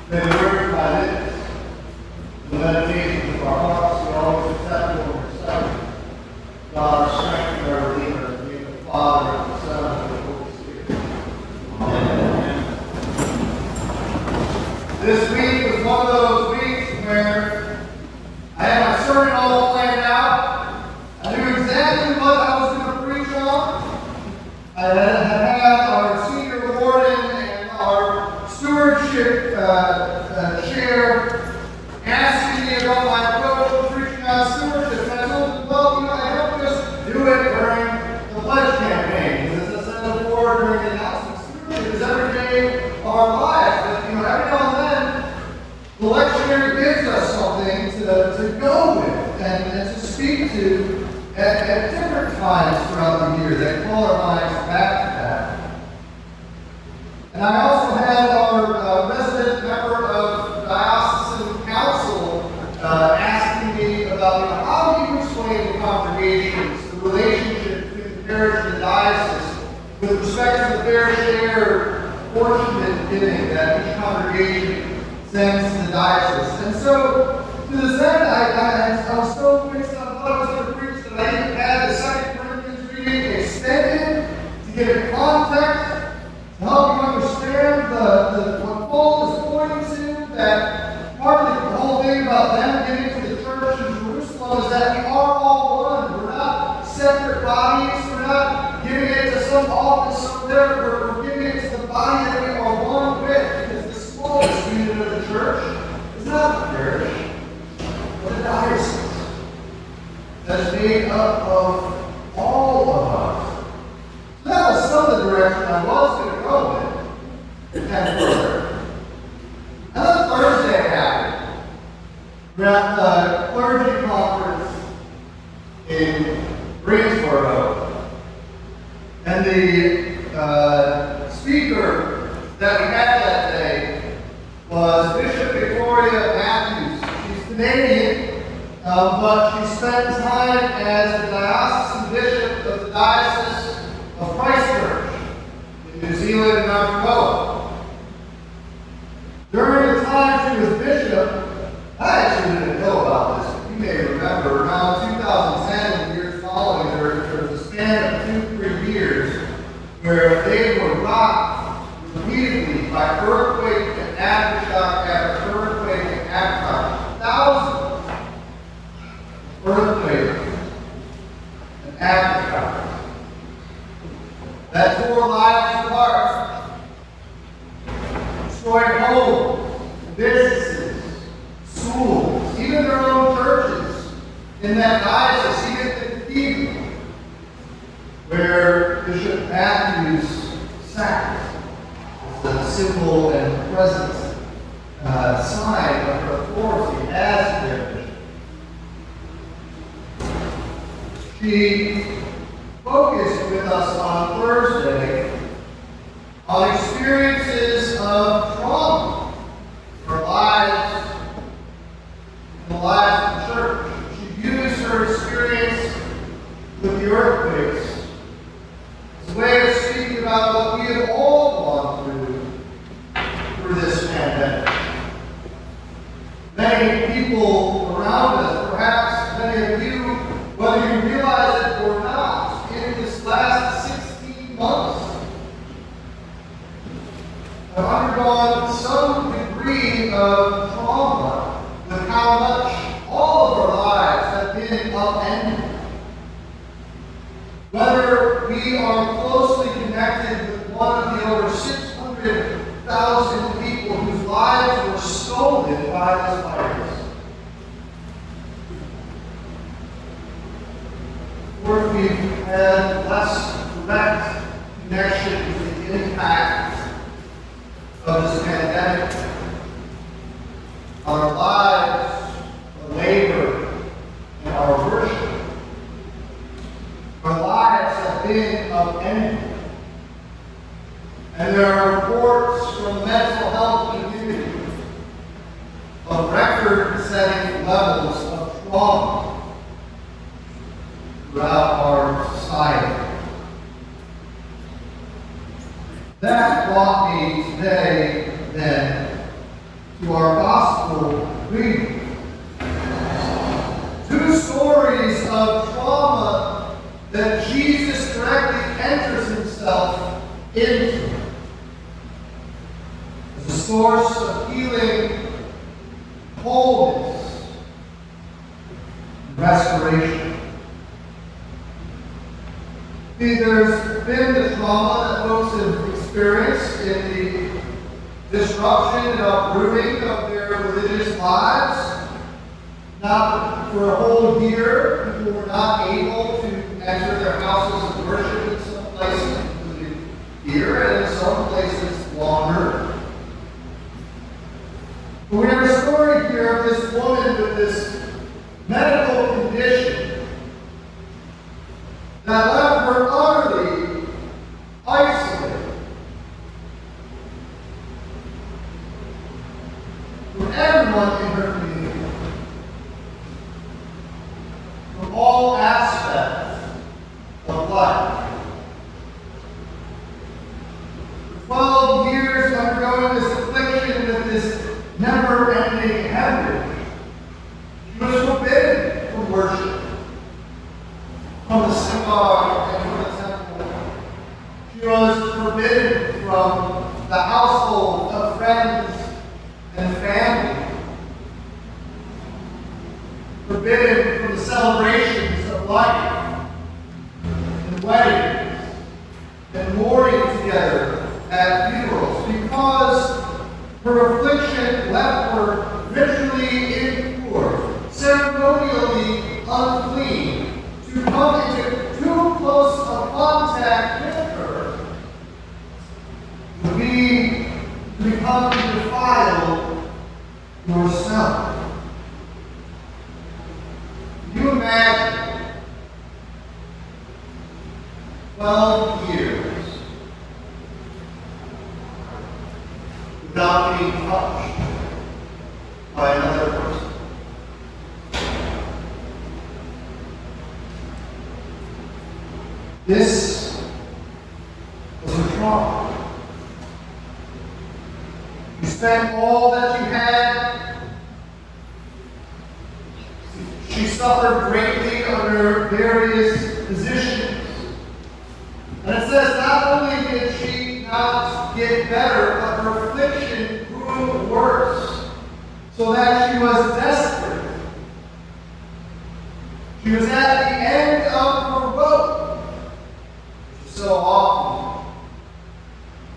May the words of my lips, the meditations of our hearts be always acceptable in your sight. God, our strength and our Redeemer, in the name of the Father, and the Son, and the Holy Spirit. Amen. This week was one of those weeks where I had my sermon all planned out. I knew exactly what I was going to preach on. I had our senior warden and our stewardship chair asking me about my approach to preaching on stewardship. And I told them, well, I don't just do it during the pledge campaign. Because as I said before, during the announcement, stewardship is every day of our lives. But, every now and then, the lectionary gives us something to go with and to speak to at different times throughout the year that call our minds back to that. And I also had our resident member of diocesan council asking me about how do you explain to congregations the relationship between the parish and the diocese with respect to the fair share portion giving that each congregation sends to the diocese. And so, to this end, I was so fixed on what I was going to preach that I even had the 2 Corinthians reading extended to give it context, to help you understand what Paul is pointing to, that part of the whole thing about them getting to the church in Jerusalem is that we are all one. We're not separate bodies. We're not giving it to some office up there. We're giving it to the body that we are one with, because the smallest unit of the church is not the parish, but the diocese. That's made up of all of us. So that was some of the direction I was going to go with. And further. And then Thursday happened. We're at the clergy conference in Greensboro. And the speaker that we had that day was Bishop Victoria Matthews. She's Canadian, but she spent time as the diocesan bishop of the Diocese of Christchurch in New Zealand and Manitoba. During the time she was bishop, I actually didn't know about this. You may remember around 2010 and the years following, there was a span of 2-3 years where they were rocked repeatedly by earthquake and aftershock after earthquake and aftershock. Thousands of earthquakes and aftershocks that tore lives apart, destroyed homes, businesses, schools, even their own churches in that diocese, even the cathedral, where Bishop Matthews sat as a symbol and presence, sign of her authority as their bishop. She focused with us on Thursday on experiences of trauma in our lives, in the lives of the church. She used her experience with the earthquakes as a way of speaking about what we have all gone through this pandemic. Many people around us, perhaps many of you, whether you realize it or not, in this last 16 months, have undergone some degree of trauma with how much all of our lives have been upended. Whether we are closely connected with one of the over 600,000 people whose lives were stolen by this virus, or if we've had less direct connection with the impact of this pandemic on our lives, our labor, and our worship. Our lives have been upended. And there are reports from the mental health community of record-setting levels of trauma throughout our society. That brought me today, then, to our gospel reading. Two stories of trauma that Jesus directly enters himself into as a source of healing, wholeness, and restoration. See, there's been the trauma that folks have experienced in the disruption and uprooting of their religious lives. Not for a whole year, people were not able to enter their houses of worship in some places, including here, and in some places longer. But we have a story here of this woman with this medical condition that left her utterly isolated from everyone in her community, from all aspects of life. For 12 years undergoing this affliction with this never-ending hemorrhage, she was forbidden from worship, from the synagogue and from the temple. She was forbidden from the household of friends and family. Forbidden from the celebrations of life, and weddings, and mourning together at funerals, because her affliction left her ritually impure, ceremonially unclean, to come into too close a contact with her, to become defiled yourself. Can you imagine 12 years without being touched by another person? This was a trauma. You spent all that you had. She suffered greatly under various positions. And it says not only did she not get better, but her affliction grew worse, so that she was desperate. She was at the end of her rope, which is so often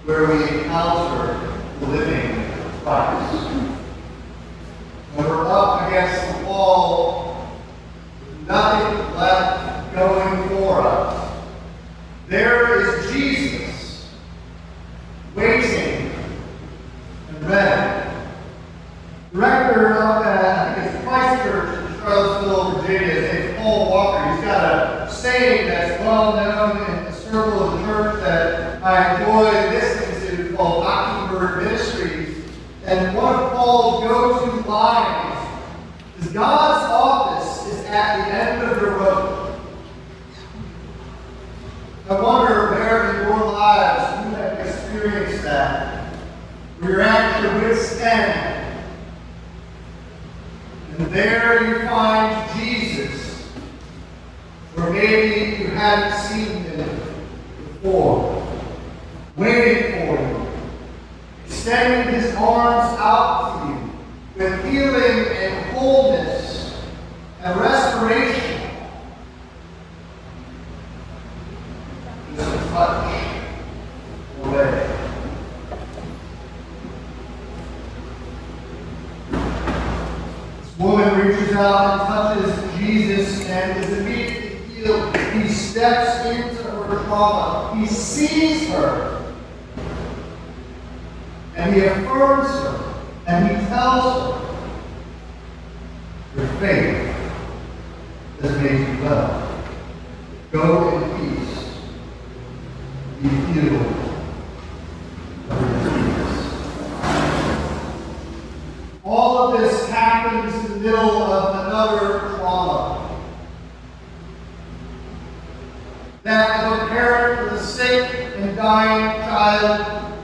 where we encounter the living Christ. When we're up against the wall, with nothing left going for us, there is Jesus waiting and ready. The rector of I think it's Christ Church in Charlottesville, Virginia, his name is Paul Walker. He's got a saying that's well known in the circle of the church that I enjoy listening to called Mockingbird Ministries. And one of Paul's go-to lines is, God's office is at the end of the rope. I wonder where in your lives you have experienced that, where you're at your wit's end, and there you find Jesus, where maybe you hadn't seen him before, waiting for you, extending his arms out to you with healing and wholeness and restoration. Touch away. This woman reaches out and touches Jesus and is immediately healed. He steps into her trauma. He sees her. And he affirms her. And he tells her, your faith has made you well. Go in peace. Be healed of your disease. All of this happens in the middle of another trauma. That of a parent with a sick and dying child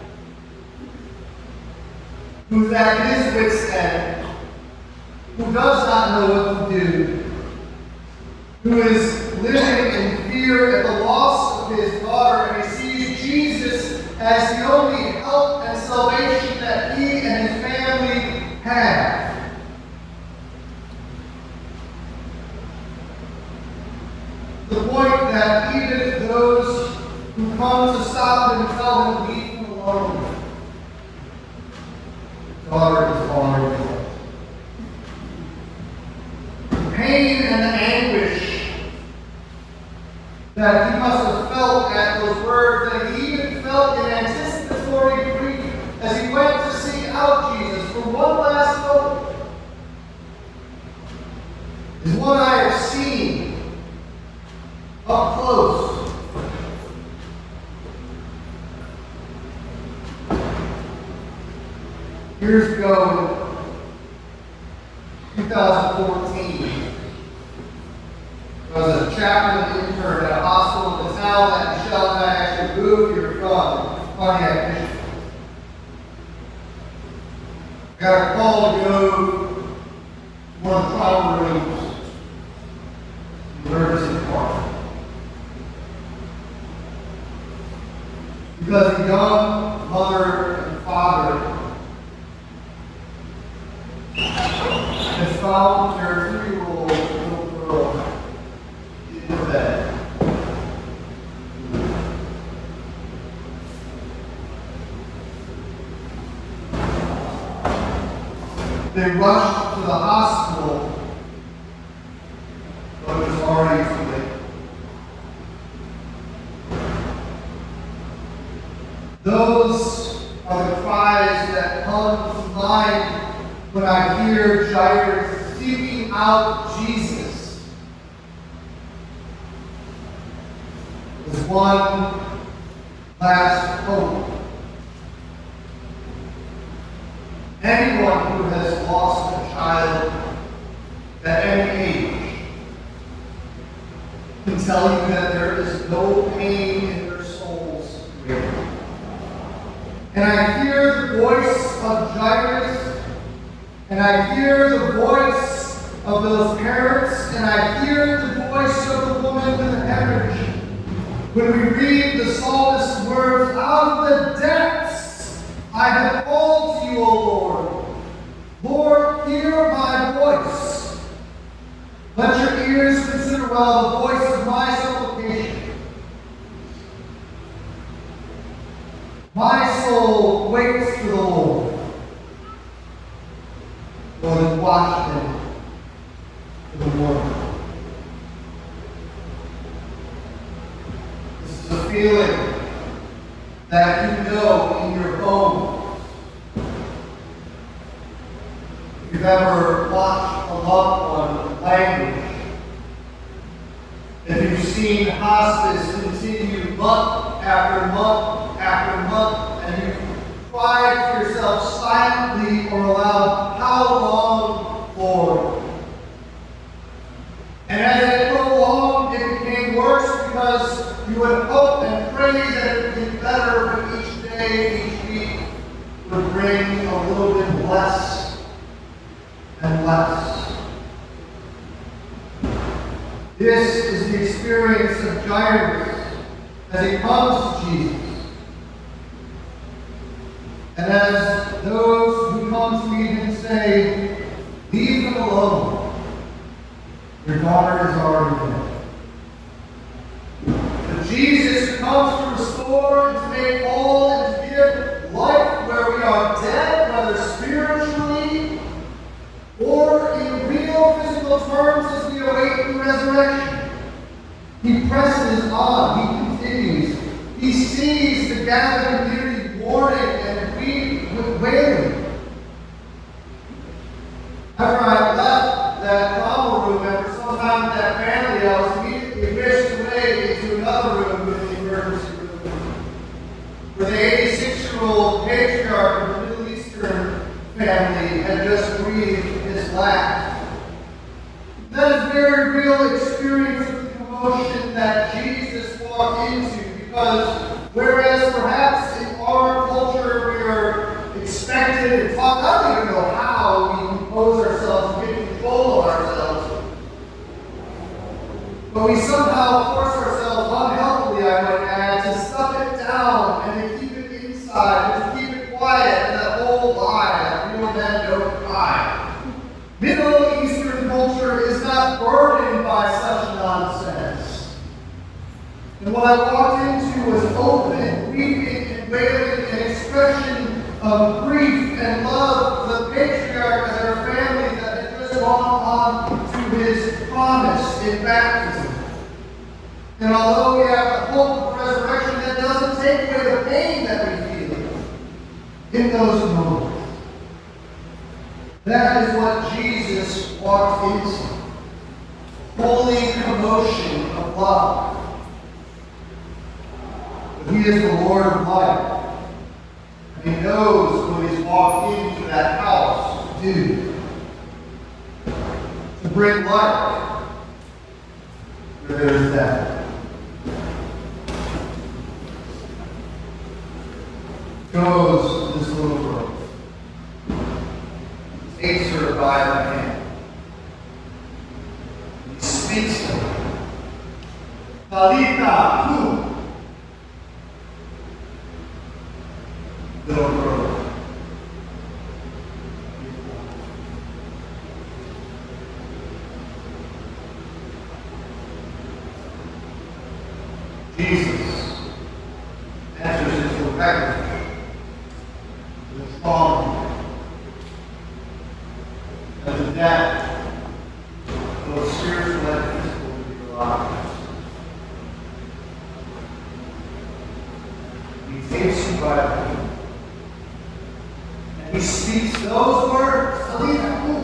who's at his wit's end, who does not know what to do, who is living in fear at the loss of his daughter, and he sees Jesus as the only help and salvation that he and his family have. The point that even those who come to stop him tell him, leave him alone. His daughter is already dead. The pain and the anguish that he must have felt at those words, that he even felt in anticipatory grief as he went to seek out Jesus for one last hope, is one I have seen up close. Years ago, in 2014, I was a chaplain intern at a hospital in the town that Michelle and I actually moved here from, Pontiac, Michigan. I got a call to go to one of the trauma rooms in the emergency department. Because a young mother and father has found their 3-year-old little girl in the bed. They rushed to the hospital, but it was already too late. Those are the cries that come to mind when I hear Jairus seeking out Jesus. As one last hope. Anyone who has lost a child at any age can tell you that there is no pain in their souls greater. And I hear the voice of Jairus, and I hear the voice of those parents, and I hear the voice of the woman with the hemorrhage. When we read the psalmist's words, out of the depths I have called to you, O Lord. Lord, hear my voice. Let your ears consider well the voice of my supplication. My soul waits for the Lord. Lord, is watching for the morning. This is a feeling that you know in your bones. If you've ever watched a loved one languish, if you've seen hospice continue month after month after month, and you've cried to yourself silently or aloud, how long, Lord? And as it prolonged, it became worse because you would hope and pray that it would get better, but each day, each week would bring a little bit less and less. This is the experience of Jairus as he comes to Jesus. And as those who come to meet him say, leave him alone. Your daughter is already dead. But Jesus comes to restore and to make whole and to give life where we are dead, whether spiritually or in real physical terms as we await the resurrection. He presses on. He continues. He sees the gathered community mourning and weeping with wailing. After I left that trauma room, after some time with that family, I was immediately whisked away into another room in the emergency room, where the 86-year-old patriarch of the Middle Eastern family had just breathed his last. That is a very real experience of the commotion that Jesus walked into, because whereas perhaps in our culture we are expecting tempted to talk. I don't even know how we compose ourselves and get control of ourselves. But we somehow force ourselves, unhealthily I might add, to stuff it down and to keep it inside, and to keep it quiet, and that whole lie, that real men don't cry. Middle Eastern culture is not burdened by such nonsense. And what I walked into was open, weeping, and wailing, an expression of grief and love for the patriarch and her family that had just gone on to his promise in baptism. And although we have the hope of resurrection, that doesn't take away the pain that we feel in those moments. That is what Jesus walked into. Holy commotion of love. But he is the Lord of life. And he knows what he's walked into that house to do. To bring life where there is death. Goes this little girl. Takes her by the hand. He speaks to her. Talitha kum. Little girl. Jesus enters into a refuge. The trauma, and the death, both spiritual and physical, in your lives. He takes you by the hand, and he speaks those words, Talitha kum.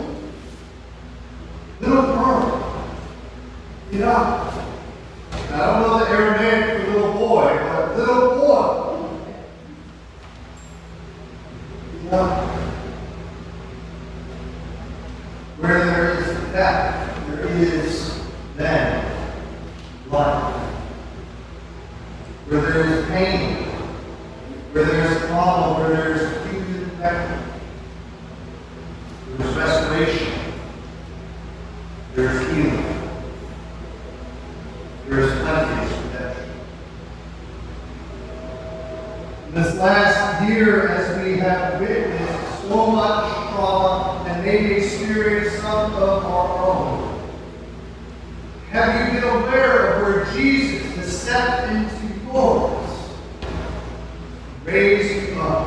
Little girl, get up. Now, I don't know the Aramaic for little boy, but little boy. Where there is death, there is then life. Where there is pain, where there is trauma, where there is acute infection, there is restoration, there is healing, there is plenty of redemption. This last year, as we have witnessed so much trauma and maybe experienced some of our own, have you been aware of where Jesus has stepped into yours, raised you up?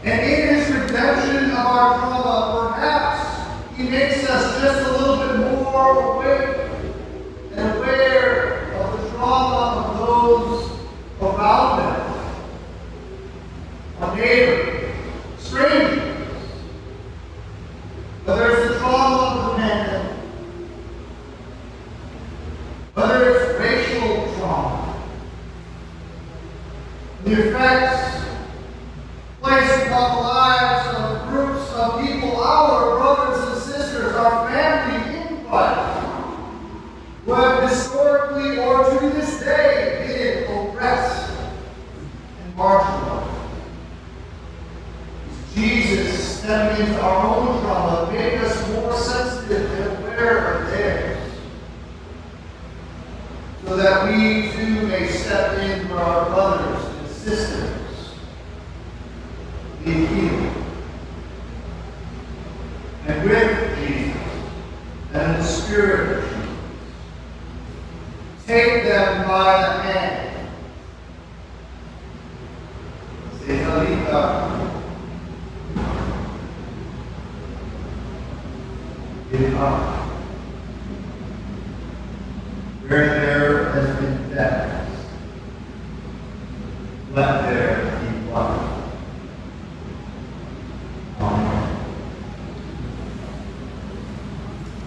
And in his redemption of our trauma, perhaps he makes us just a little bit more awake and aware of the trauma of those around them, our neighbors, strangers, whether it's the trauma of the pandemic, whether it's racial trauma, the effects placed upon the lives of groups of people, our brothers and sisters, our family in Christ, who have historically or to this day been oppressed and marginalized. Jesus stepping into our own trauma make us more sensitive and aware of theirs, so that we too may step in for our brothers and sisters in healing. And with Jesus and in the Spirit of Jesus, take them by the hand. Say, Talitha, get up. Where there has been death, let there